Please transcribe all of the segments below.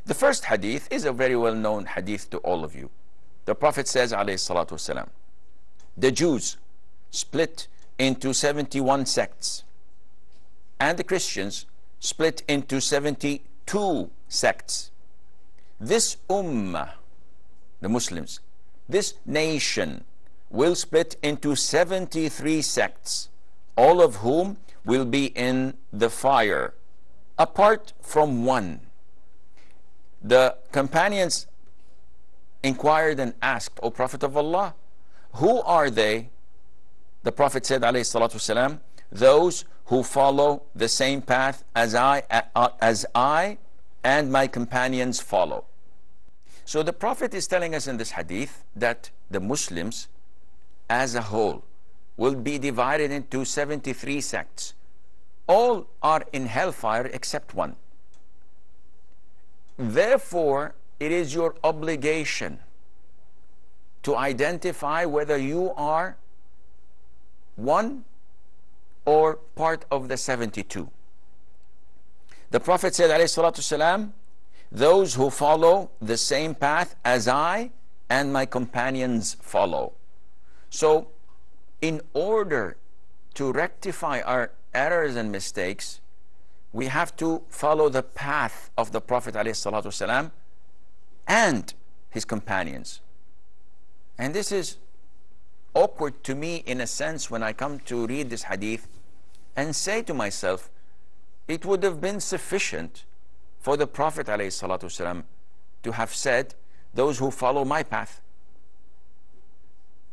The first hadith is a very well-known hadith to all of you. The Prophet says, alayhi salatu wasalam, the Jews split into 71 sects, and the Christians split into 72 sects. This ummah, the Muslims, this nation will split into 73 sects, all of whom will be in the fire, apart from one. The companions inquired and asked, O Prophet of Allah, who are they? The Prophet said, alayhi salatu wasalam, those who follow the same path as I and my companions follow. So the Prophet is telling us in this hadith that the Muslims as a whole will be divided into 73 sects. All are in hellfire except one. Therefore, it is your obligation to identify whether you are one or part of the 72. The Prophet said, alayhi salatu wasalam, those who follow the same path as I and my companions follow. So, in order to rectify our errors and mistakes, we have to follow the path of the Prophet ﷺ and his companions. And this is awkward to me in a sense when I come to read this hadith and say to myself, it would have been sufficient for the Prophet ﷺ to have said, those who follow my path.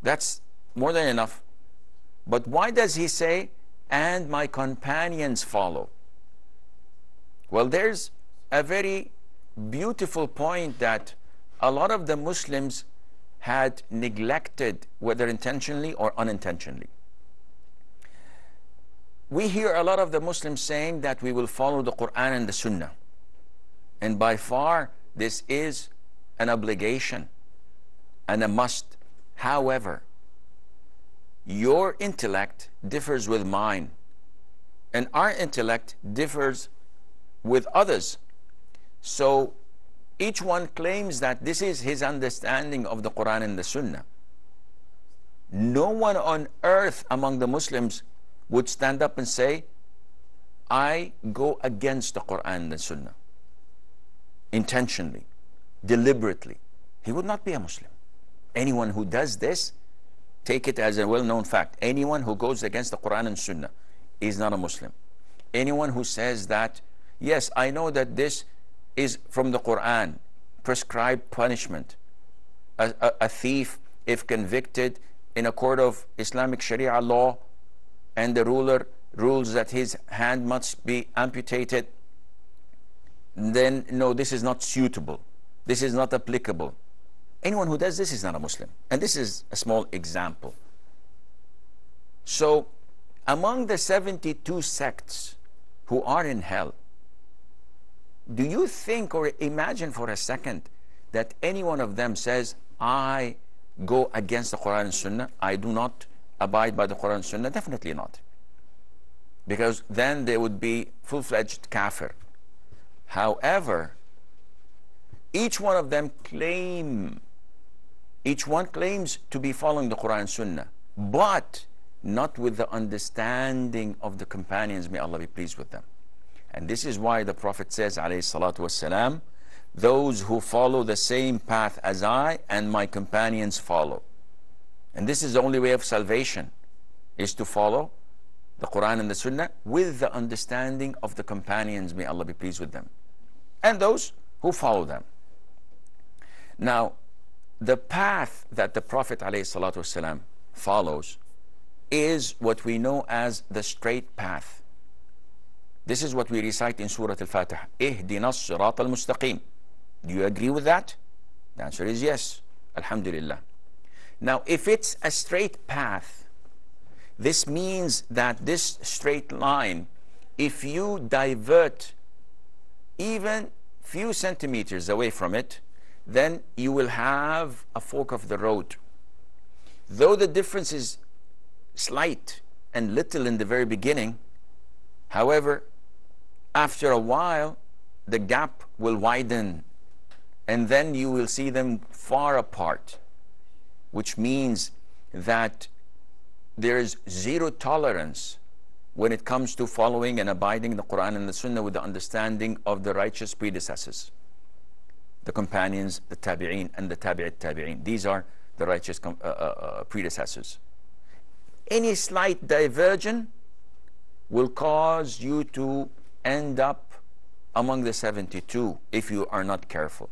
That's more than enough. But why does he say, and my companions follow? Well, there's a very beautiful point that a lot of the Muslims had neglected, whether intentionally or unintentionally. We hear a lot of the Muslims saying that we will follow the Quran and the Sunnah. And by far, this is an obligation and a must. However, your intellect differs with mine, and our intellect differs with others. So each one claims that this is his understanding of the Quran and the Sunnah. No one on earth among the Muslims would stand up and say, I go against the Quran and the Sunnah, intentionally, deliberately. He would not be a Muslim. Anyone who does this, take it as a well-known fact. Anyone who goes against the Quran and Sunnah is not a Muslim. Anyone who says that, yes, I know that this is from the Quran, prescribed punishment. A thief, if convicted in a court of Islamic Sharia law, and the ruler rules that his hand must be amputated, then no, this is not suitable. This is not applicable. Anyone who does this is not a Muslim. And this is a small example. So, among the 72 sects who are in hell, do you think or imagine for a second that any one of them says, I go against the Quran and Sunnah, I do not abide by the Quran and Sunnah? Definitely not. Because then they would be full-fledged kafir. However, each one of them claims to be following the Quran and Sunnah, but not with the understanding of the companions, may Allah be pleased with them. And this is why the Prophet says, alayhi salatu wassalam, those who follow the same path as I and my companions follow. And this is the only way of salvation, is to follow the Quran and the Sunnah with the understanding of the companions, may Allah be pleased with them, and those who follow them. Now, the path that the Prophet ﷺ follows is what we know as the straight path. This is what we recite in Surah Al-Fatiha. Ihdina as-sirat al-mustaqim. Do you agree with that? The answer is yes. Alhamdulillah. Now, if it's a straight path, this means that this straight line, if you divert even few centimeters away from it, then you will have a fork of the road. Though the difference is slight and little in the very beginning, however, after a while, the gap will widen and then you will see them far apart, which means that there is zero tolerance when it comes to following and abiding the Quran and the Sunnah with the understanding of the righteous predecessors, the companions, the tabi'een, and the tabi'it tabi'een. These are the righteous predecessors. Any slight diversion will cause you to end up among the 72 if you are not careful.